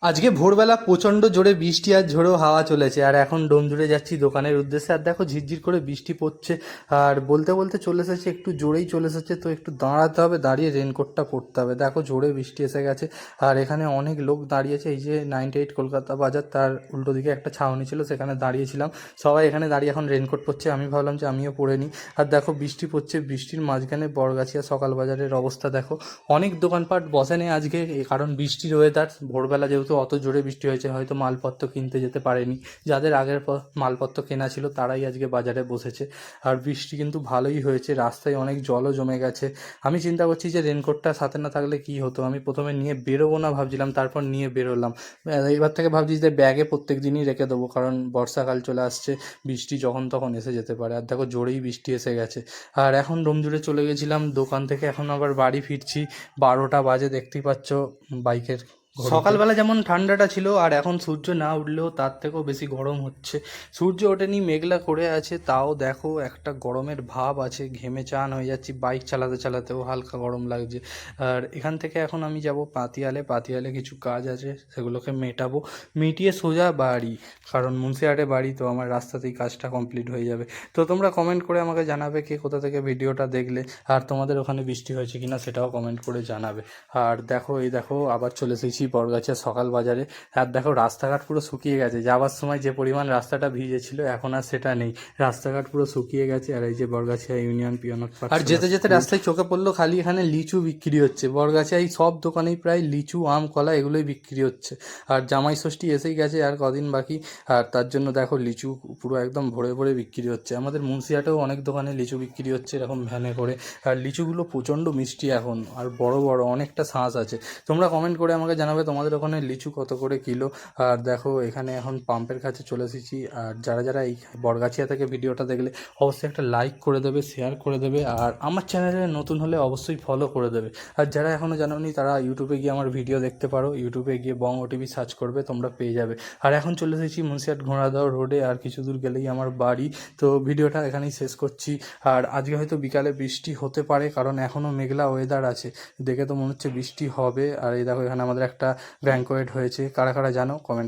আজকে ভোরবেলা প্রচণ্ড জোরে বৃষ্টি আর ঝোড়ো হাওয়া চলেছে, আর এখন ডোমজুড়ে যাচ্ছি দোকানের উদ্দেশ্যে। আর দেখো ঝিরঝির করে বৃষ্টি পড়ছে, আর বলতে বলতে চলে এসেছে, একটু জোরেই চলে এসেছে, তো একটু দাঁড়াতে হবে, দাঁড়িয়ে রেনকোটটা পরতে হবে। দেখো জোরে বৃষ্টি এসে গেছে, আর এখানে অনেক লোক দাঁড়িয়েছে। এই যে 98 কলকাতা বাজার, তার উল্টো দিকে একটা ছাউনি ছিল, সেখানে দাঁড়িয়েছিলাম। সবাই এখানে দাঁড়িয়ে এখন রেনকোট পরছে, আমি ভাবলাম যে আমিও পরে নিই। আর দেখো বৃষ্টি পড়ছে, বৃষ্টির মাঝখানে বড়গাছিয়া সকাল বাজারের অবস্থা দেখো। অনেক দোকানপাট বসেনি আজকে, কারণ বৃষ্টির ওয়েদার। ভোরবেলা যেহেতু অত জোরে বৃষ্টি হয়েছে, হয়তো মালপত্র কিনতে যেতে পারেনি। যাদের আগের মালপত্র কেনা ছিল তারাই আজকে বাজারে বসেছে। আর বৃষ্টি কিন্তু ভালোই হয়েছে, রাস্তায় অনেক জলও জমে গেছে। আমি চিন্তা করছি যে রেনকোটটা সাথে না থাকলে কি হতো। আমি প্রথমে নিয়ে বেরোবো না ভাবছিলাম, তারপর নিয়ে বেরোলাম। এবার থেকে ভাবছি যে ব্যাগে প্রত্যেক দিনই রেখে দেবো, কারণ বর্ষাকাল চলে আসছে, বৃষ্টি যখন তখন এসে যেতে পারে। আর দেখো জোরেই বৃষ্টি এসে গেছে। আর এখন ডোমজুড়ে চলে গেছিলাম দোকান থেকে, এখন আবার বাড়ি ফিরছি। 12টা বাজে, দেখতেই পাচ্ছ বাইকের ঘড়িতে। সকালবেলা যেমন ঠান্ডাটা ছিল, আর এখন সূর্য না উঠলেও তার থেকেও বেশি গরম হচ্ছে। সূর্য ওঠেনি, মেঘলা করে আছে, তাও দেখো একটা গরমের ভাব আছে, ঘেমে চান হয়ে যাচ্ছি। বাইক চালাতে চালাতেও হালকা গরম লাগছে। আর এখান থেকে এখন আমি যাব পাতিয়ালে। পাতিয়ালে কিছু কাজ আছে, সেগুলোকে মেটাবো, মিটিয়ে সোজা বাড়ি, কারণ মুন্সিয়াটে বাড়ি, তো আমার রাস্তাতেই কাজটা কমপ্লিট হয়ে যাবে। তো তোমরা কমেন্ট করে আমাকে জানাবে কে কোথা থেকে ভিডিওটা দেখলে, আর তোমাদের ওখানে বৃষ্টি হয়েছে কিনা সেটাও কমেন্ট করে জানাবে। আর দেখো, এই দেখো আবার চলে এসেছি বড়গাছিয়া সকাল বাজারে। আর দেখো রাস্তাঘাট পুরো শুকিয়ে গেছে, যাওয়ার সময় যে পরিমাণ রাস্তাটা ভিজেছিল এখন আর সেটা নেই, রাস্তাঘাট পুরো শুকিয়ে গেছে। আর এই যে বড়গাছিয়া ইউনিয়ন পিয়নক পার্ক, আর যেতে যেতে রাস্তায় চোখে পড়লো খালি এখানে লিচু বিক্রি হচ্ছে। বড়গাছিয়ায় সব দোকানেই প্রায় লিচু, আম, কলা এগুলোই বিক্রি হচ্ছে। আর জামাই ষষ্ঠী এসেই গেছে, আর কদিন বাকি। আর তার জন্য দেখো লিচু পুরো একদম ভরে ভরে বিক্রি হচ্ছে। আমাদের মুন্সিয়াটেও অনেক দোকানে লিচু বিক্রি হচ্ছে এরকম ভ্যানে করে। আর লিচুগুলো প্রচণ্ড মিষ্টি এখন, আর বড় বড় অনেকটা শাঁস আছে। তোমরা কমেন্ট করে আমাকে জানাবে তোমাদের ওখানে লিচু কত করে কিলো। আর দেখো এখানে এখন পাম্পের কাছে চলে এসেছি। আর যারা যারা এই বড়গাছিয়া থেকে ভিডিওটা দেখলে অবশ্যই একটা লাইক করে দেবে, শেয়ার করে দেবে, আর আমার চ্যানেলে নতুন হলে অবশ্যই ফলো করে দেবে। আর যারা এখনও জানোনি তারা ইউটিউবে গিয়ে আমার ভিডিও দেখতে পারো, ইউটিউবে গিয়ে বং ওটিভি সার্চ করবে, তোমরা পেয়ে যাবে। আর এখন চলে এসেছি মুন্সিয়াট ঘোড়াদহ রোডে, আর কিছু দূর গেলেই আমার বাড়ি। তো ভিডিওটা এখানেই শেষ করছি। আর আজকে হয়তো বিকালে বৃষ্টি হতে পারে, কারণ এখনও মেঘলা ওয়েদার আছে, দেখে তো মনে হচ্ছে বৃষ্টি হবে। আর এই দেখো এখানে আমাদের একটা ব্যাঙ্কোয়েট হয়েছে, কারা কারা জানো কমেন্ট